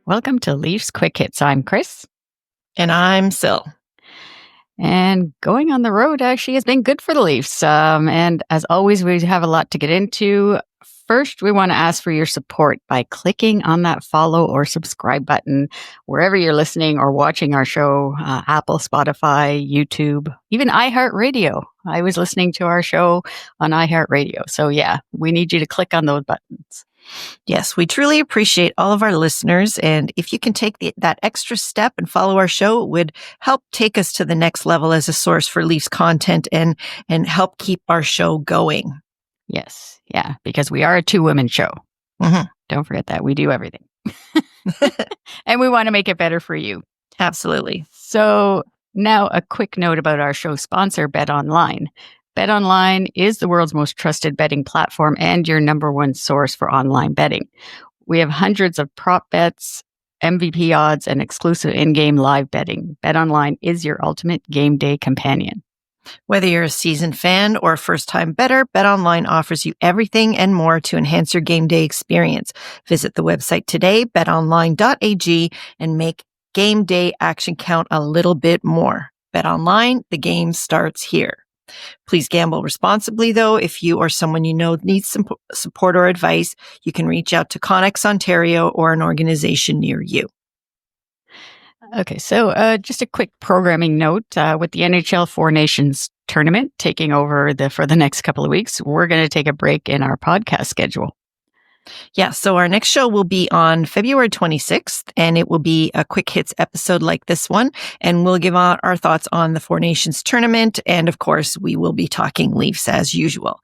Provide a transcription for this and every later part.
Welcome to Leafs Quick Hits. I'm Chris. And I'm Sil. And going on the road actually has been good for the Leafs. And as always, we have a lot to get into. First, we want to ask for your support by clicking on that follow or subscribe button wherever you're listening or watching our show, Apple, Spotify, YouTube, even iHeartRadio. I was listening to our show on iHeartRadio. So yeah, we need you to click on those buttons. Yes, we truly appreciate all of our listeners. And if you can take that extra step and follow our show, it would help take us to the next level as a source for Leafs content and help keep our show going. Yes. Yeah. Because we are a two-women show. Mm-hmm. Don't forget that. We do everything. And we want to make it better for you. Absolutely. So now a quick note about our show sponsor, BetOnline. BetOnline is the world's most trusted betting platform and your number one source for online betting. We have hundreds of prop bets, MVP odds, and exclusive in-game live betting. BetOnline is your ultimate game day companion. Whether you're a seasoned fan or a first-time bettor, BetOnline offers you everything and more to enhance your game day experience. Visit the website today, betonline.ag, and make game day action count a little bit more. BetOnline, the game starts here. Please gamble responsibly, though. If you or someone you know needs some support or advice, you can reach out to Canucks Ontario or an organization near you. Okay, so just a quick programming note. With the NHL Four Nations tournament taking over for the next couple of weeks, we're going to take a break in our podcast schedule. Yeah, so our next show will be on February 26th, and it will be a quick hits episode like this one, and we'll give out our thoughts on the Four Nations tournament, and of course, we will be talking Leafs as usual.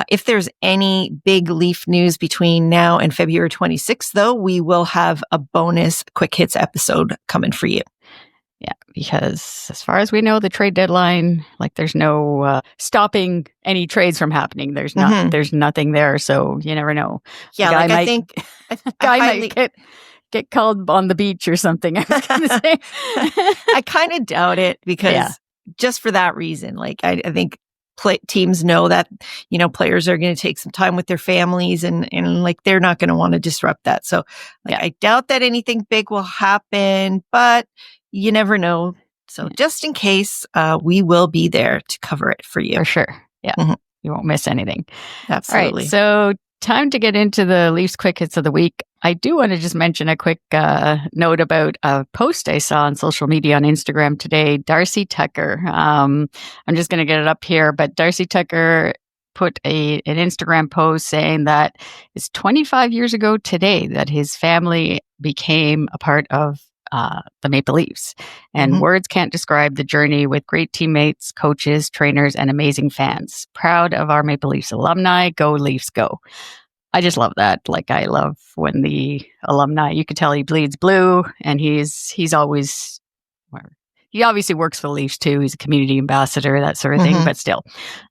If there's any big Leaf news between now and February 26th, though, we will have a bonus quick hits episode coming for you. Yeah, because as far as we know, the trade deadline, there's no stopping any trades from happening. There's there's nothing there, so you never know. Yeah, I think guy might get called on the beach or something. I was going to say, I kind of doubt it because just for that reason, I think teams know that players are going to take some time with their families and they're not going to want to disrupt that. So I doubt that anything big will happen, but you never know. So just in case, we will be there to cover it for you. For sure. Yeah. Mm-hmm. You won't miss anything. Absolutely. All right, so time to get into the Leafs Quick Hits of the week. I do want to just mention a quick note about a post I saw on social media on Instagram today. Darcy Tucker. I'm just going to get it up here, but Darcy Tucker put an Instagram post saying that it's 25 years ago today that his family became a part of the Maple Leafs. And words can't describe the journey with great teammates, coaches, trainers, and amazing fans. Proud of our Maple Leafs alumni. Go Leafs, go. I just love that. I love when the alumni, you can tell he bleeds blue, and he obviously works for the Leafs too. He's a community ambassador, that sort of thing, but still,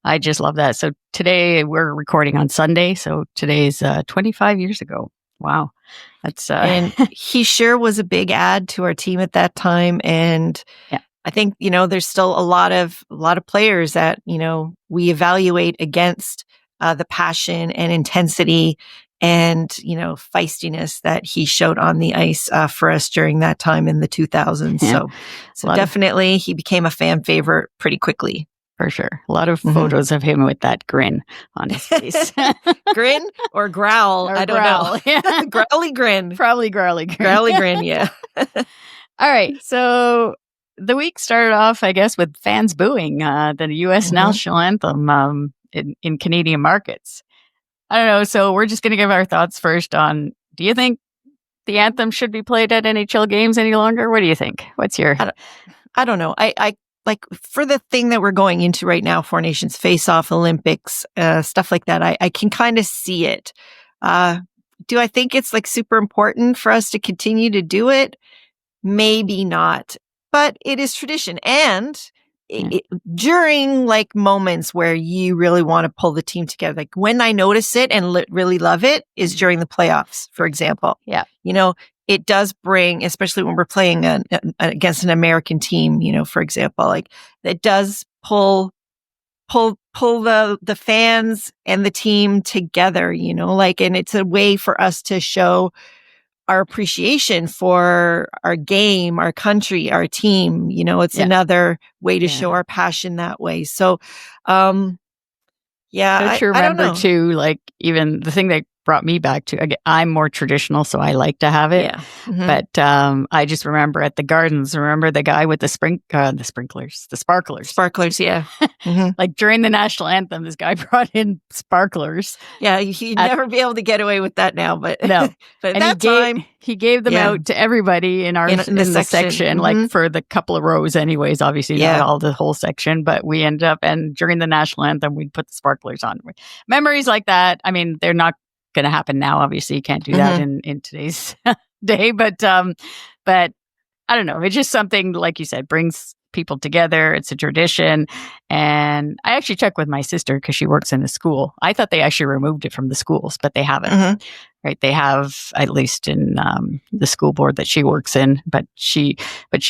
I just love that. So today we're recording on Sunday. So today's 25 years ago. Wow. That's and he sure was a big add to our team at that time. And I think, there's still a lot of players that, we evaluate against the passion and intensity and, feistiness that he showed on the ice for us during that time in the 2000s. Yeah. So definitely he became a fan favorite pretty quickly. For sure. A lot of photos of him with that grin on his face. Grin or growl? Or I don't growl. know. Yeah. Growly grin. Probably growly grin. Growly grin, yeah. All right. So the week started off, I guess, with fans booing the U.S. national anthem in Canadian markets. I don't know. So we're just going to give our thoughts first on, do you think the anthem should be played at NHL games any longer? What do you think? What's your... I don't know. I for the thing that we're going into right now, Four Nations Face-Off, Olympics, stuff like that, I can kind of see it. Do I think it's super important for us to continue to do it? Maybe not, but it is tradition. And during moments where you really want to pull the team together, when I notice it and really love it is during the playoffs, for example. Yeah. It does bring, especially when we're playing against an American team, for example, it does pull the fans and the team together, and it's a way for us to show our appreciation for our game, our country, our team. It's another way to show our passion that way. So, Don't you I don't remember know. too, like even the thing that brought me back to, again, I'm more traditional, so I like to have it. Yeah. Mhm. But I just remember at the gardens, remember the guy with the sparklers. Sparklers, yeah. Mhm. Like during the national anthem, this guy brought in sparklers. Yeah, you'd never be able to get away with that now, but No. but And at that time, he gave them out to everybody in the section, Mhm. like for the couple of rows anyways, obviously not all the whole section, but we ended up, and during the national anthem, we'd put the sparklers on. Memories like that, I mean, they're not going to happen now. Obviously, you can't do that in today's day, but I don't know. It's just something, like you said, brings people together. It's a tradition. And I actually checked with my sister because she works in a school. I thought they actually removed it from the schools, but they haven't. Right? They have, at least in the school board that she works in. But she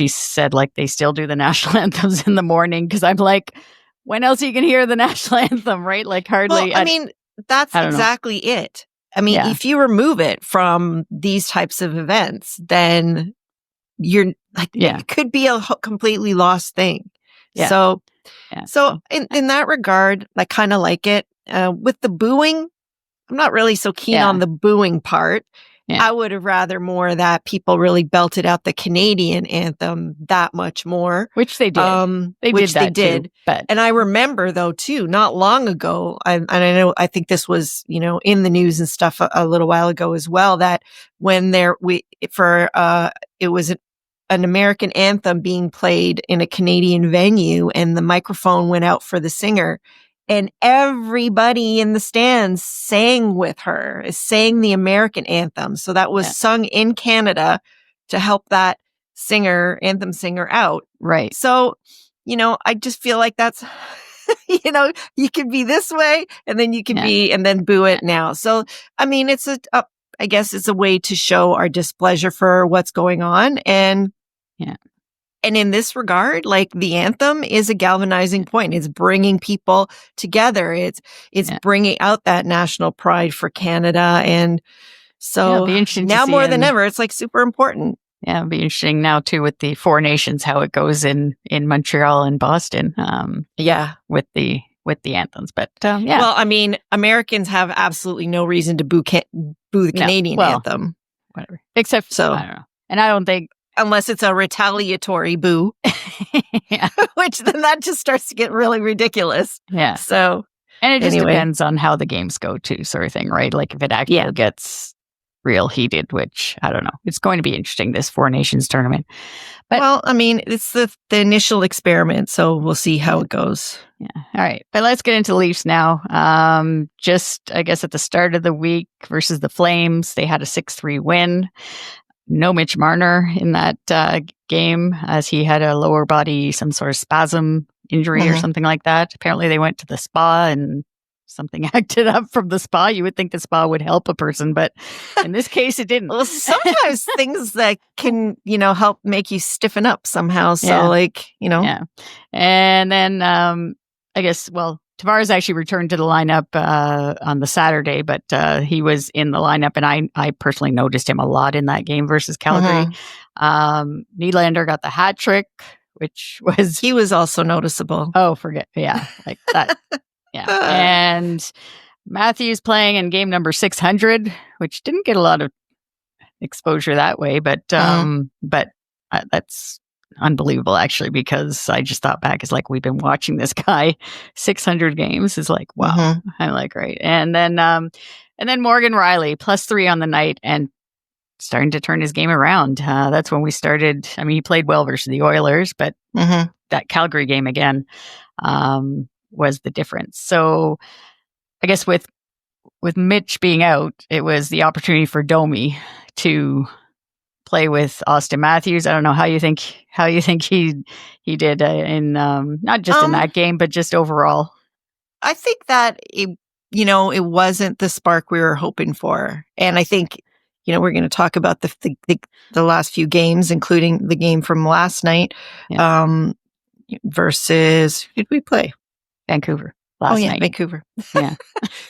said like they still do the national anthems in the morning, because I'm like, when else are you going to hear the national anthem? Right? Like hardly. Well, I mean, that's exactly it. I mean, if you remove it from these types of events, then you're like, it could be a completely lost thing. Yeah. So in that regard, I kind of like it. With the booing, I'm not really so keen on the booing part. I would have rather more that people really belted out the Canadian anthem that much more. Which they did. They did. But. And I remember though too, not long ago, I think this was, in the news and stuff a little while ago as well, that when it was an American anthem being played in a Canadian venue and the microphone went out for the singer, and everybody in the stands sang with her, sang the American anthem. So that was sung in Canada to help that anthem singer out. Right. So, I just feel like that's, you can be this way and then you can be, and then boo it now. So, I mean, it's I guess it's a way to show our displeasure for what's going on. And in this regard, like the anthem is a galvanizing point. It's bringing people together. It's bringing out that national pride for Canada. And so now more than ever, it's like super important. Yeah, it'll be interesting now too with the Four Nations, how it goes in Montreal and Boston. With the anthems, but Well, I mean, Americans have absolutely no reason to boo the Canadian anthem, whatever. Except I don't know, and I don't think. Unless it's a retaliatory boo, which then that just starts to get really ridiculous. Yeah. So, and it just depends on how the games go too, sort of thing, right? Like if it actually gets real heated, which I don't know. It's going to be interesting, this Four Nations tournament. But, well, I mean, it's the initial experiment, so we'll see how it goes. Yeah. All right. But let's get into Leafs now. Just, I guess, at the start of the week versus the Flames, they had a 6-3 win. No Mitch Marner in that game, as he had a lower body, some sort of spasm injury or something like that. Apparently they went to the spa and something acted up from the spa. You would think the spa would help a person, but in this case it didn't. Well, sometimes things that can, help make you stiffen up somehow. So Yeah. And then I guess, Tavares actually returned to the lineup on the Saturday, but he was in the lineup, and I personally noticed him a lot in that game versus Calgary. Nylander got the hat trick, which was... He was also noticeable. Oh, like that. Yeah. And Matthews playing in game number 600, which didn't get a lot of exposure that way, but that's unbelievable, actually, because I just thought back, it's like, we've been watching this guy 600 games. Is like, wow. I'm like, right. And then Morgan Rielly +3 on the night and starting to turn his game around. That's when we started. I mean, he played well versus the Oilers, but that Calgary game again was the difference. So I guess with Mitch being out, it was the opportunity for Domi to play with Austin Matthews. I don't know how you think he did in not just in that game, but just overall. I think that it wasn't the spark we were hoping for, and I think we're going to talk about the last few games, including the game from last night versus, who did we play? Vancouver. last night. Vancouver. Yeah.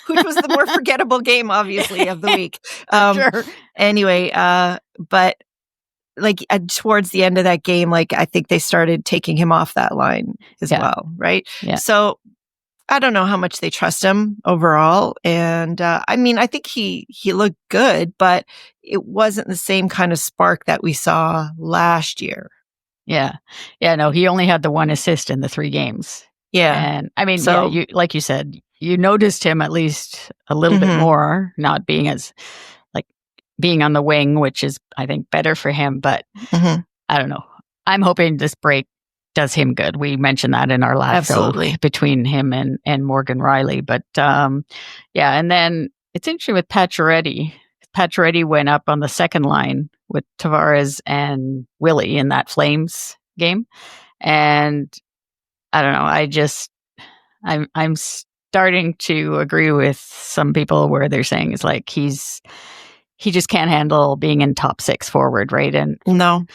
Which was the more forgettable game, obviously, of the week. Sure. Anyway, but like towards the end of that game, like I think they started taking him off that line as well, right? Yeah. So I don't know how much they trust him overall. And I mean, I think he looked good, but it wasn't the same kind of spark that we saw last year. Yeah. Yeah, no, he only had the one assist in the 3 games. Yeah. And I mean, So- you like you said, you noticed him at least a little bit more, not being as like being on the wing, which is I think better for him, but I don't know. I'm hoping this break does him good. We mentioned that in our last show between him and Morgan Rielly. But yeah, and then it's interesting with Pacioretty. Pacioretty went up on the second line with Tavares and Willie in that Flames game. And I don't know, I'm starting to agree with some people where they're saying it's like he just can't handle being in top 6 forward, right? And no,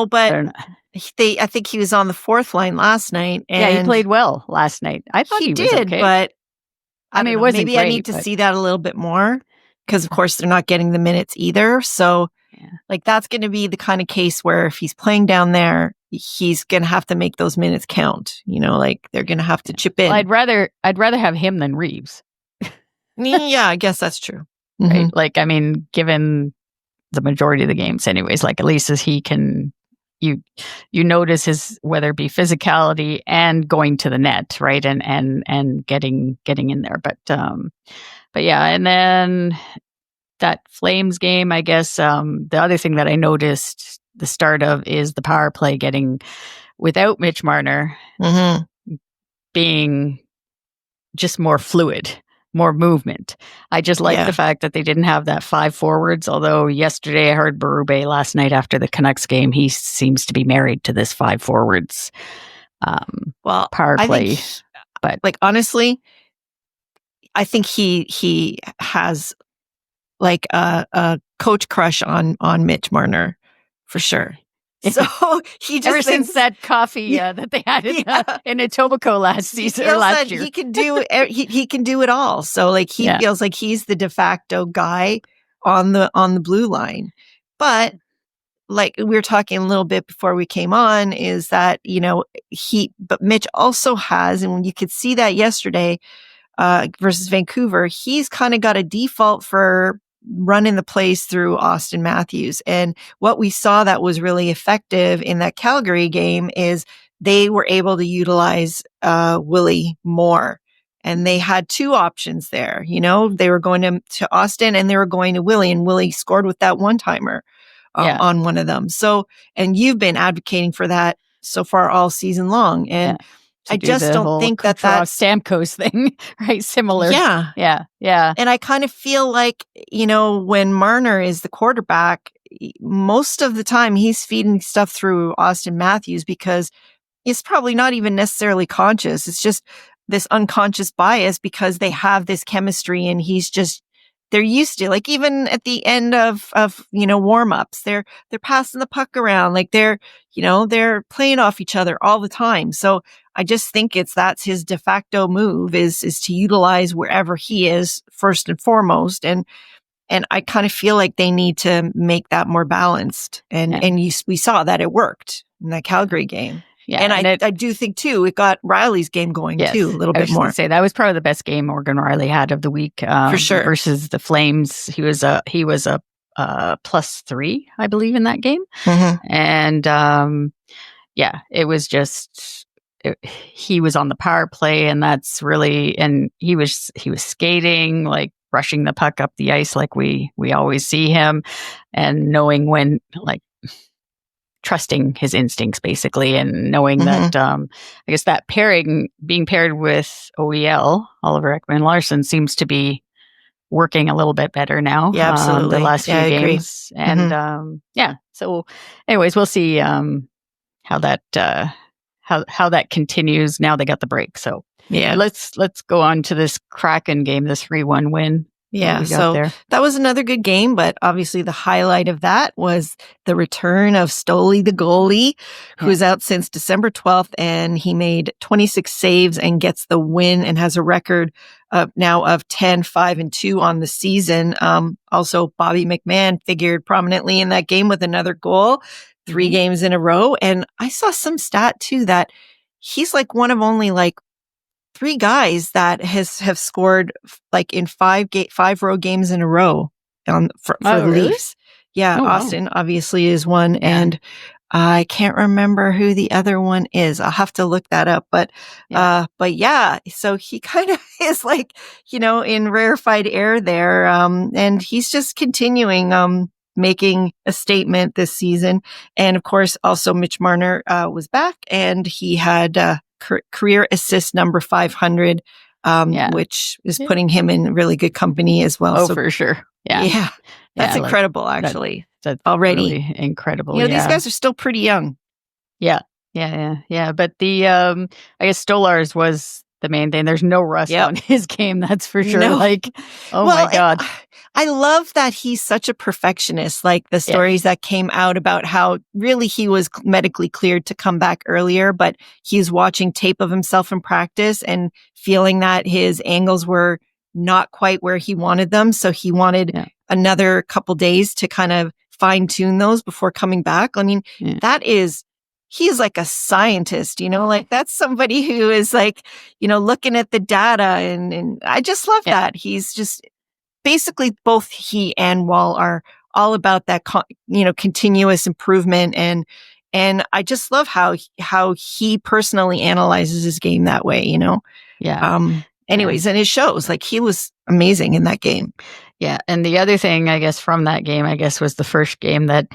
but I think he was on the 4th line last night. And yeah, he played well last night. I thought he was okay. But I mean, it wasn't maybe great, I need to see that a little bit more because, of course, they're not getting the minutes either. So, like, that's going to be the kind of case where if he's playing down there, he's going to have to make those minutes count. You know, like they're going to have to chip in. Well, I'd rather have him than Reeves. Yeah, I guess that's true. Right? Like, I mean, given the majority of the games, anyways, like at least as he can. You notice his whether it be physicality and going to the net, right, and getting in there, but yeah, and then that Flames game, I guess the other thing that I noticed the start of is the power play getting without Mitch Marner being just more fluid. More movement. I just like the fact that they didn't have that 5 forwards. Although yesterday I heard Berube last night after the Canucks game, he seems to be married to this 5 forwards power play. But like honestly, I think he has like a coach crush on Mitch Marner for sure. So he just ever since that coffee that they had in Etobicoke last season or last year, he can do he can do it all. So like he feels like he's the de facto guy on the blue line. But like we were talking a little bit before we came on, is that but Mitch also has, and you could see that yesterday versus Vancouver, he's kind of got a default for running the plays through Austin Matthews. And what we saw that was really effective in that Calgary game is they were able to utilize Willie more. And they had 2 options there. They were going to Austin and they were going to Willie, and Willie scored with that one-timer on one of them. So, and you've been advocating for that so far all season long. And I just don't think that's Stamkos thing, right? Similar. Yeah. And I kind of feel like, when Marner is the quarterback, most of the time he's feeding stuff through Austin Matthews because it's probably not even necessarily conscious. It's just this unconscious bias because they have this chemistry and they're used to, like, even at the end of warm-ups, they're passing the puck around, like they're playing off each other all the time. So I just think that's his de facto move is to utilize wherever he is first and foremost. And I kind of feel like they need to make that more balanced. And we saw that it worked in that Calgary game. Yeah, and I do think too it got Rielly's game going too a little bit more. Say that was probably the best game Morgan Rielly had of the week for sure versus the Flames. He was a +3, I believe, in that game, and it was just he was on the power play, and that's really, and he was skating, like rushing the puck up the ice like we always see him, and knowing when, like, trusting his instincts basically, and knowing that I guess that being paired with OEL, Oliver Ekman-Larsson, seems to be working a little bit better now. Yeah, absolutely. The last few games. And so anyways, we'll see how that continues now they got the break. So let's go on to this Kraken game, this 3-1 win Yeah, we got so there. that was another good game, but obviously the highlight of that was the return of Stoli, the goalie, who's out since December 12th, and he made 26 saves and gets the win and has a record now of 10-5-2 on the season. Also, Bobby McMahon figured prominently in that game with another goal, 3 games in a row. And I saw some stat too that he's like one of only like 3 guys that have scored like in 5 road games in a row for the really? Leafs. Yeah, Oh, wow. Austin obviously is one, and I can't remember who the other one is. I'll have to look that up. But yeah, so he kind of is like, in rarefied air there. And he's just continuing making a statement this season. And of course, also Mitch Marner was back, and he had career assist number 500, which is putting him in really good company as well. Oh, so, for sure. Yeah. That's incredible, actually. That's already really incredible. These guys are still pretty young. Yeah. But the I guess Stolarz was the main thing. There's no rust on his game, that's for sure. No. Like, my God. I love that he's such a perfectionist. Like the stories that came out about how really he was medically cleared to come back earlier, but he's watching tape of himself in practice and feeling that his angles were not quite where he wanted them. So he wanted another couple days to kind of fine tune those before coming back. I mean, he's like a scientist, like that's somebody who is like, looking at the data, and I just love that. He's just basically both he and Wall are all about that, continuous improvement. And I just love how he personally analyzes his game that way, anyways, and it shows. Like, he was amazing in that game. Yeah. And the other thing, I guess, from that game, I guess, was the first game that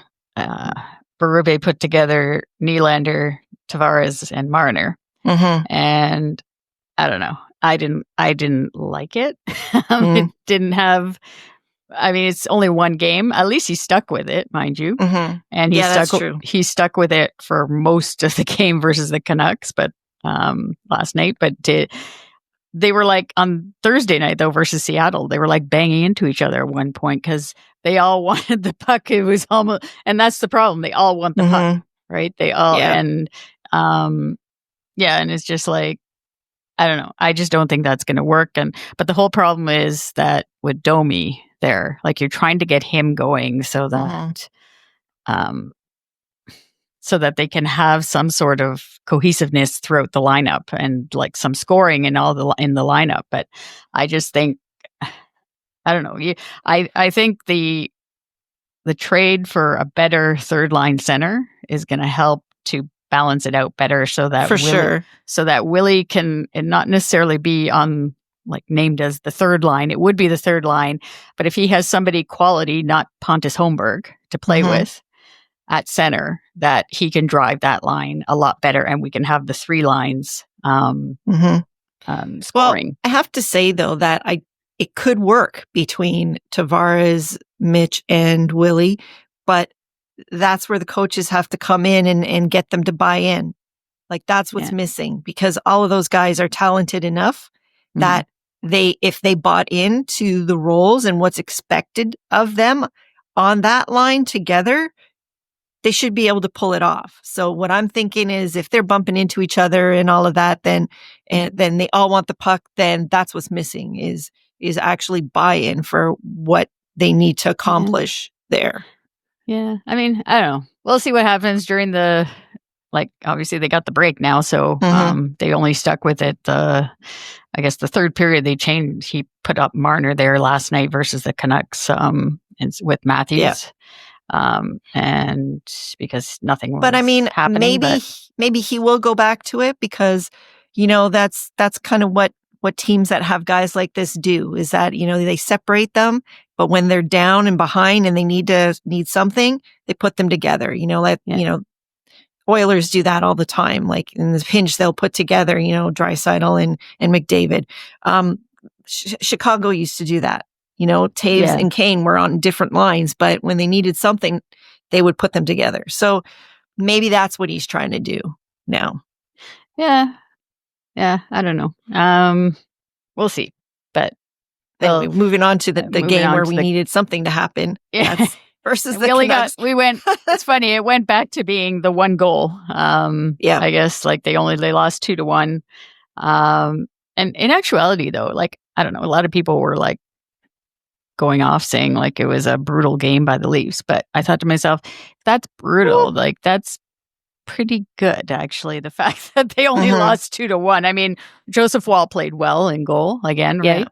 Berube put together Nylander, Tavares, and Marner. And I don't know. I didn't like it. It didn't have. I mean, it's only one game. At least he stuck with it, mind you. And he stuck with it for most of the game versus the Canucks, but last night. But they were like on Thursday night though versus Seattle. They were like banging into each other at one point because they all wanted the puck. It was almost, and that's the problem. They all want the puck, right? They all and and it's just like, I don't know. I just don't think that's going to work. But the whole problem is that with Domi there, like, you're trying to get him going so that they can have some sort of cohesiveness throughout the lineup and like some scoring and all in the lineup. But I just think, I don't know. I think the trade for a better third line center is going to help to balance it out better, so that Willie can not necessarily be on, like, named as the third line. It would be the third line, but if he has somebody quality, not Pontus Holmberg, to play with at center, that he can drive that line a lot better, and we can have the 3 lines scoring. Well, I have to say though that it could work between Tavares, Mitch, and Willie, but that's where the coaches have to come in and get them to buy in. Like, that's what's missing, because all of those guys are talented enough that if they bought into the roles and what's expected of them on that line together, they should be able to pull it off. So what I'm thinking is, if they're bumping into each other and all of that, then they all want the puck, then that's what's missing is actually buy-in for what they need to accomplish there. Yeah. I mean, I don't know. We'll see what happens during obviously they got the break now, so they only stuck with it. I guess the third period they changed. He put up Marner there last night versus the Canucks with Matthews. And because nothing was But I mean, happening, maybe he will go back to it, because, that's kind of what teams that have guys like this do, is that, they separate them, but when they're down and behind and they need something, they put them together, Oilers do that all the time. Like, in the pinch, they'll put together, Draisaitl and McDavid. Chicago used to do that. Taves and Kane were on different lines, but when they needed something, they would put them together. So maybe that's what he's trying to do now. Yeah. I don't know. We'll see. But Anyway, moving on to the game where we needed something to happen. Yeah. That's versus the Canucks. Canucks. It's funny. It went back to being the one goal. I guess like they lost 2-1. And in actuality though, like, I don't know, a lot of people were like going off saying like it was a brutal game by the Leafs. But I thought to myself, that's brutal. Like that's pretty good, actually. The fact that they only lost 2-1. I mean, Joseph Woll played well in goal again, right?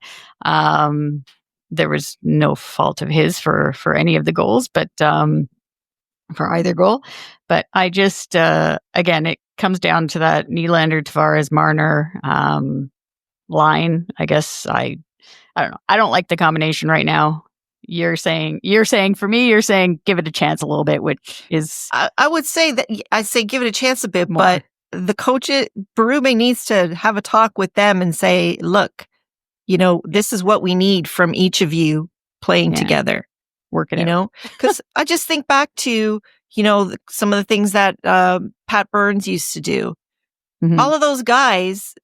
There was no fault of his for any of the goals, but for either goal. But I just again, it comes down to that Nylander, Tavares, Marner line. I guess I don't know. I don't like the combination right now. You're saying for me, you're saying give it a chance a little bit, which is I would say that I say give it a chance a bit more. But the coach Berube needs to have a talk with them and say, look, this is what we need from each of you playing together. Work it out. Because I just think back to, some of the things that Pat Burns used to do. All of those guys,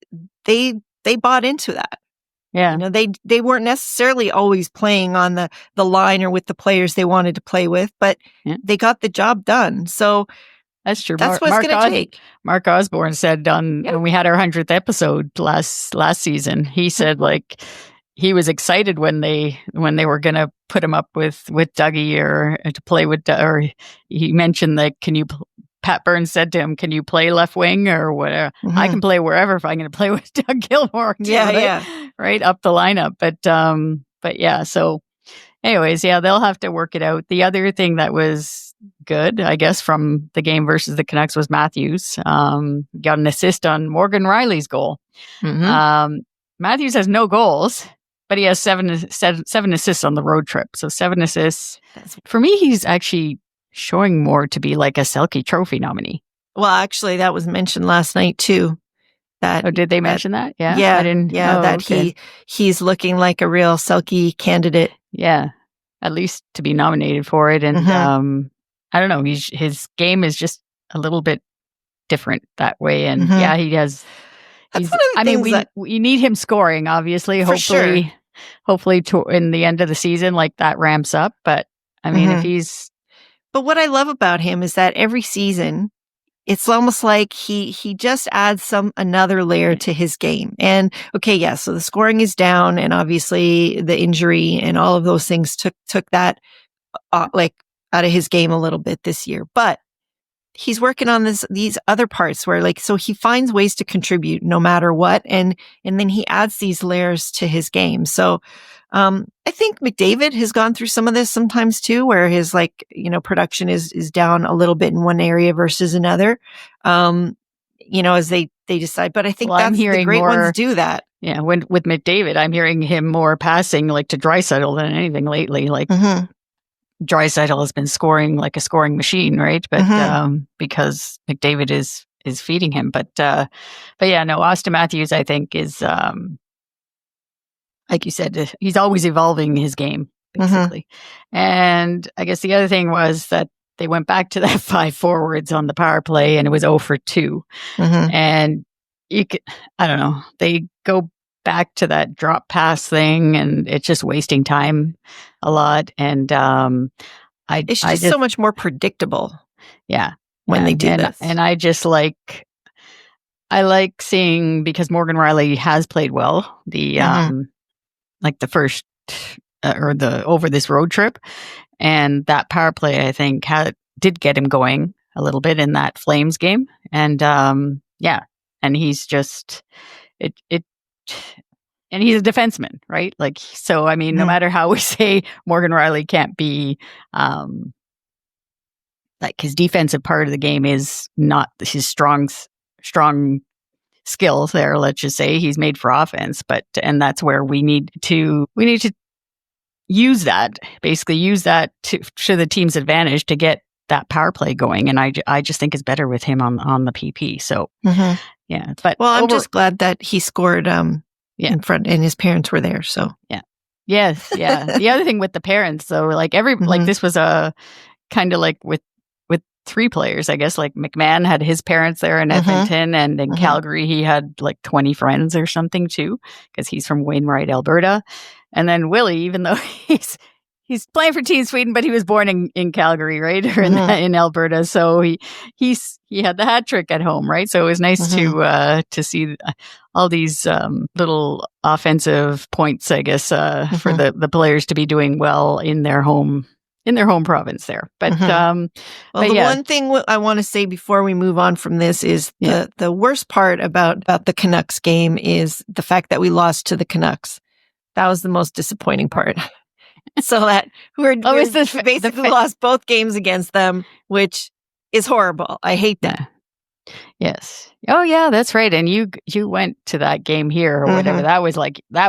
they bought into that. Yeah. They weren't necessarily always playing on the line or with the players they wanted to play with, but they got the job done. So that's true. That's what it's going to take. Mark Osborne said when we had our 100th episode last season, he said like he was excited when they were going to put him up with Dougie or to play with, or he mentioned like, Pat Burns said to him, can you play left wing or whatever? I can play wherever if I'm going to play with Doug Gilmour. Right up the lineup. But yeah, so anyways, they'll have to work it out. The other thing that was good, I guess, from the game versus the Canucks was Matthews. Got an assist on Morgan Rielly's goal. Matthews has no goals, but he has seven assists on the road trip. So 7 assists. For me, he's actually showing more to be like a Selke Trophy nominee. Well, actually, that was mentioned last night too. Did they mention that? Yeah. Yeah. I didn't. Yeah. He's looking like a real Selke candidate. Yeah. At least to be nominated for it. And I don't know. His game is just a little bit different that way. And he has. We need him scoring, obviously. Hopefully in the end of the season, like that ramps up. But I mean, if he's. But what I love about him is that every season, it's almost like he just adds another layer to his game. And so the scoring is down, and obviously the injury and all of those things took that like out of his game a little bit this year. But he's working on these other parts where so he finds ways to contribute no matter what, and then he adds these layers to his game. So I think McDavid has gone through some of this sometimes too, where his production is down a little bit in one area versus another. As they decide. But I think that's the great ones do that. Yeah, with McDavid, I'm hearing him more passing like to Draisaitl than anything lately. Like Draisaitl has been scoring like a scoring machine, right? But because McDavid is feeding him. But yeah, no, Austin Matthews, I think is. Like you said, he's always evolving his game, basically. And I guess the other thing was that they went back to that 5 forwards on the power play, and it was 0 for 2. And I don't know, they go back to that drop pass thing, and it's just wasting time a lot. And it's just so much more predictable. Yeah. When they do this. And I just I like seeing, because Morgan Rielly has played well, like the first over this road trip, and that power play I think did get him going a little bit in that Flames game, and and he's just and he's a defenseman, right? Like, so I mean, no matter how we say Morgan Rielly can't be like, his defensive part of the game is not his strong skills there. Let's just say he's made for offense, and that's where we need to use that to the team's advantage to get that power play going. And I just think it's better with him on the PP. So yeah, but I'm just glad that he scored in front, and his parents were there. So yes. The other thing with the parents, though, like like this was a kind of like with 3 players, I guess. Like McMahon had his parents there in Edmonton, and in Calgary he had like 20 friends or something too, because he's from Wainwright, Alberta. And then Willie, even though he's playing for Team Sweden, but he was born in Calgary, right, or in Alberta. So he had the hat trick at home, right? So it was nice to see all these little offensive points, I guess, for the players to be doing well in their home province there. But well, one thing I want to say before we move on from this is the worst part about the Canucks game is the fact that we lost to the Canucks. That was the most disappointing part. So that we basically lost both games against them, which is horrible. I hate that. Yes. Oh yeah, that's right. And you went to that game here or whatever. That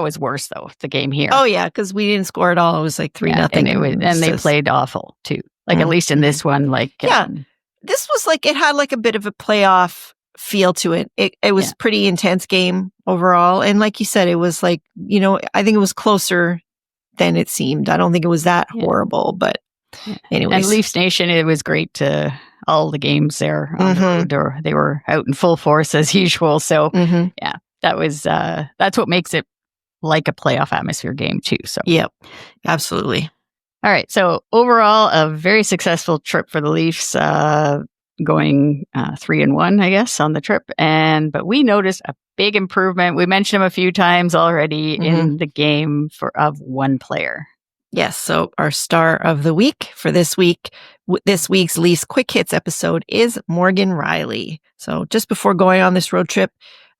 was worse though. The game here. Oh yeah, because we didn't score at all. It was like 3-0. And they played awful too. Like at least in this one, this was like it had like a bit of a playoff feel to it. It was pretty intense game overall, and like you said, it was like I think it was closer than it seemed. I don't think it was that horrible, but anyways. And Leafs Nation, it was great to all the games there on the road, or they were out in full force as usual. So that was that's what makes it like a playoff atmosphere game too. So yep, absolutely. All right. So overall, a very successful trip for the Leafs, going 3-1, I guess, on the trip. But we noticed a big improvement. We mentioned him a few times already in the game of one player. Yes. So our star of the week for this week's Leafs Quick Hits episode is Morgan Rielly. So just before going on this road trip,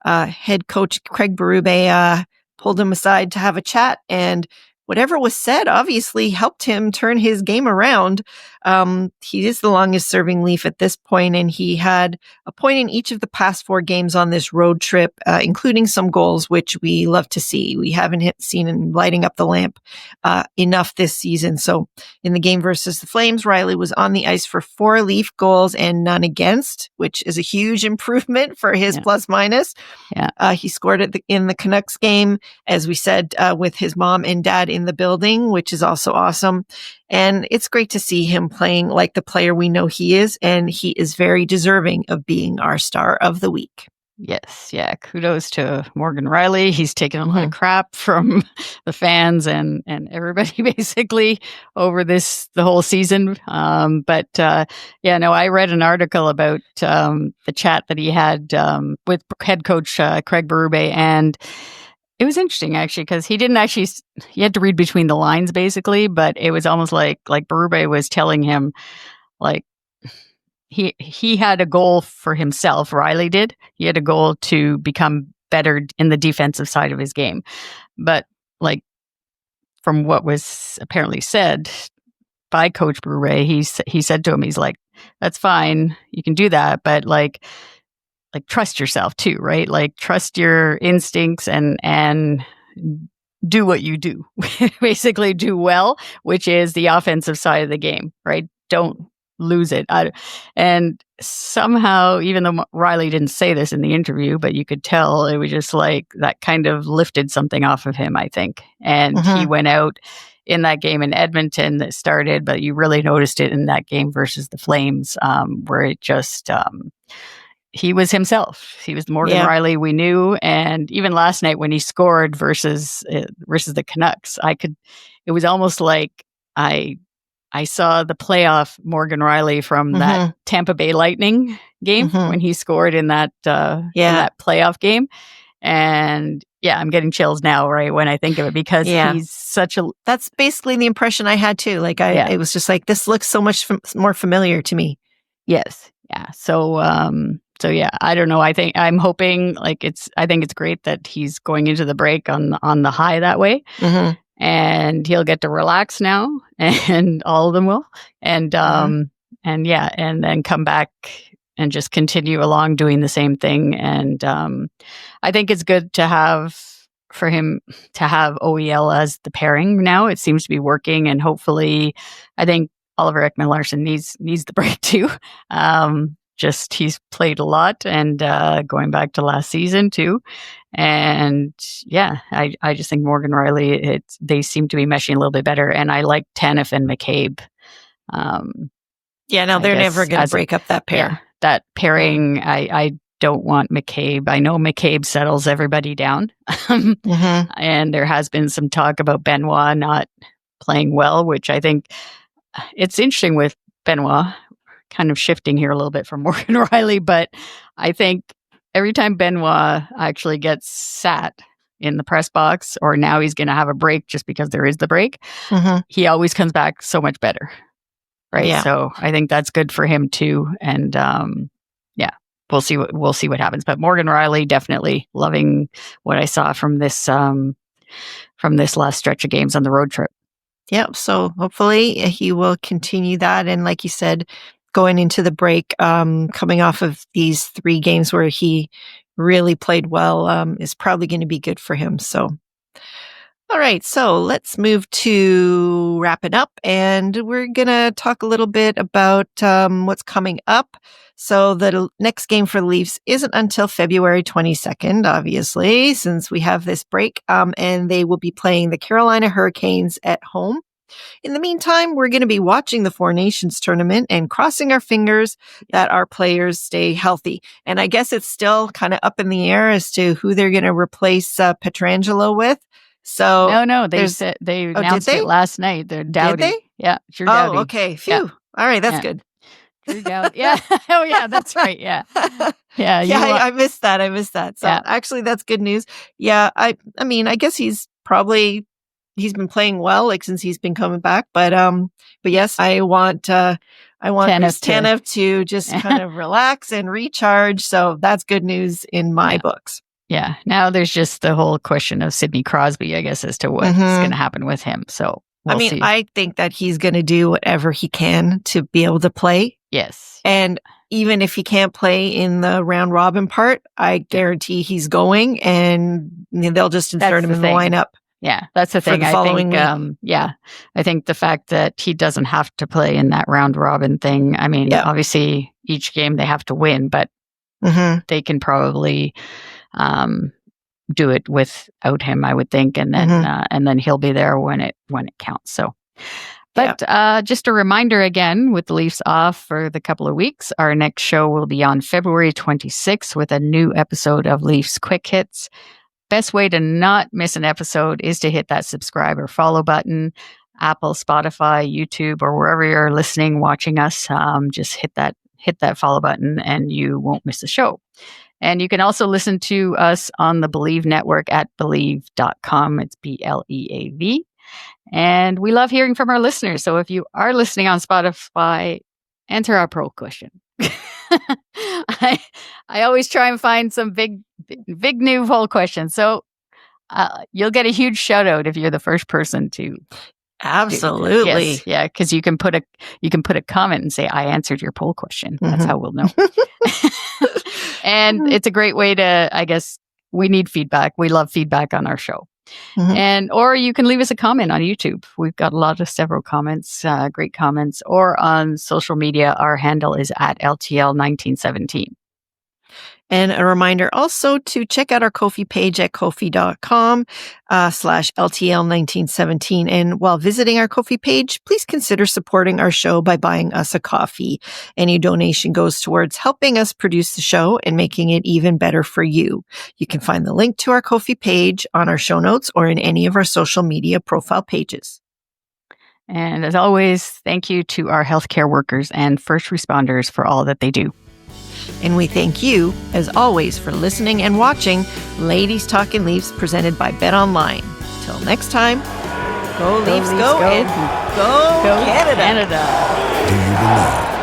head coach Craig Berube pulled him aside to have a chat, and whatever was said obviously helped him turn his game around. He is the longest serving Leaf at this point, and he had a point in each of the past 4 games on this road trip, including some goals, which we love to see. We haven't seen him lighting up the lamp enough this season. So in the game versus the Flames, Rielly was on the ice for 4 Leaf goals and none against, which is a huge improvement for his plus minus. He scored in the Canucks game, as we said, with his mom and dad in the building, which is also awesome. And it's great to see him playing like the player we know he is, and he is very deserving of being our star of the week. Yes. Yeah. Kudos to Morgan Rielly. He's taken a lot of crap from the fans and everybody basically over the whole season. I read an article about the chat that he had with head coach Craig Berube, and it was interesting actually, because he had to read between the lines basically, but it was almost like Berube was telling him like he had a goal for himself. Rielly did. He had a goal to become better in the defensive side of his game. But like from what was apparently said by Coach Berube, he said to him, he's like, that's fine, you can do that, but like trust yourself too, right? Like trust your instincts and do what you do. Basically do well, which is the offensive side of the game, right? Don't lose it. And somehow, even though Rielly didn't say this in the interview, but you could tell it was just like that kind of lifted something off of him, I think. And he went out in that game in Edmonton that started, but you really noticed it in that game versus the Flames, where it just... he was himself. He was the Morgan Rielly we knew. And even last night when he scored versus the Canucks, it was almost like I saw the playoff Morgan Rielly from that Tampa Bay Lightning game when he scored in that playoff game. And I'm getting chills now, right, when I think of it, because he's that's basically the impression I had too. Like it was just like, this looks so much more familiar to me. Yes. Yeah. So I don't know. I think I'm hoping I think it's great that he's going into the break on the high that way, and he'll get to relax now, and all of them will, and then come back and just continue along doing the same thing. And I think it's good for him to have OEL as the pairing now. It seems to be working, and hopefully, I think Oliver Ekman-Larsson needs the break too. He's played a lot, and going back to last season too. And I just think Morgan Rielly, they seem to be meshing a little bit better. And I like Tanev and McCabe. They're never going to break up that pair. Yeah, that pairing, I don't want McCabe. I know McCabe settles everybody down. And there has been some talk about Benoit not playing well, which I think it's interesting with Benoit, kind of shifting here a little bit from Morgan Rielly, but I think every time Benoit actually gets sat in the press box, or now he's going to have a break just because there is the break, he always comes back so much better. Right. Yeah. So I think that's good for him too. And we'll see what happens. But Morgan Rielly, definitely loving what I saw from this last stretch of games on the road trip. Yeah. So hopefully he will continue that. And like you said, going into the break, coming off of these 3 games where he really played well, is probably going to be good for him. So, all right. So let's move to wrapping up, and we're going to talk a little bit about what's coming up. So the next game for the Leafs isn't until February 22nd, obviously, since we have this break, and they will be playing the Carolina Hurricanes at home. In the meantime, we're going to be watching the Four Nations tournament and crossing our fingers that our players stay healthy. And I guess it's still kind of up in the air as to who they're going to replace Pietrangelo with. So no, they announced it last night. They're Doughty. Did they? Yeah, Drew Doughty. Oh, okay. Phew. Yeah. All right, that's good. Drew Doughty. Yeah. Oh, yeah, that's right. Yeah. Yeah. I missed that. So actually, that's good news. Yeah. I mean, I guess he's been playing well, like since he's been coming back. But yes, I want Tanev to just kind of relax and recharge. So that's good news in my books. Yeah. Now there's just the whole question of Sidney Crosby, I guess, as to what's going to happen with him. So we'll see. I think that he's going to do whatever he can to be able to play. Yes. And even if he can't play in the round robin part, I guarantee he's going, and they'll just insert him in the lineup. Yeah, that's the thing. I think the fact that he doesn't have to play in that round robin thing. I mean, obviously each game they have to win, but they can probably do it without him, I would think, and then he'll be there when it counts. So, but just a reminder again, with the Leafs off for the couple of weeks, our next show will be on February 26th with a new episode of Leafs Quick Hits. Best way to not miss an episode is to hit that subscribe or follow button, Apple, Spotify, YouTube, or wherever you're listening, watching us. Just hit that follow button and you won't miss the show. And you can also listen to us on the Believe Network at Believe.com. It's BLEAV. And we love hearing from our listeners. So if you are listening on Spotify, answer our poll question. I always try and find some big new poll questions. So you'll get a huge shout out if you're the first person to. Absolutely. Yes, yeah, because you can put a comment and say, I answered your poll question. That's how we'll know. And it's a great way to, I guess, we need feedback. We love feedback on our show. Or you can leave us a comment on YouTube. We've got several comments, great comments, or on social media. Our handle is at LTL1917. And a reminder also to check out our Ko-fi page at kofi.com/LTL1917. And while visiting our Ko-fi page, please consider supporting our show by buying us a coffee. Any donation goes towards helping us produce the show and making it even better for you. You can find the link to our Ko-fi page on our show notes or in any of our social media profile pages. And as always, thank you to our healthcare workers and first responders for all that they do. And we thank you, as always, for listening and watching Ladies Talking Leafs presented by BetOnline. Till next time, go Leafs, go, and go Canada. Do you believe?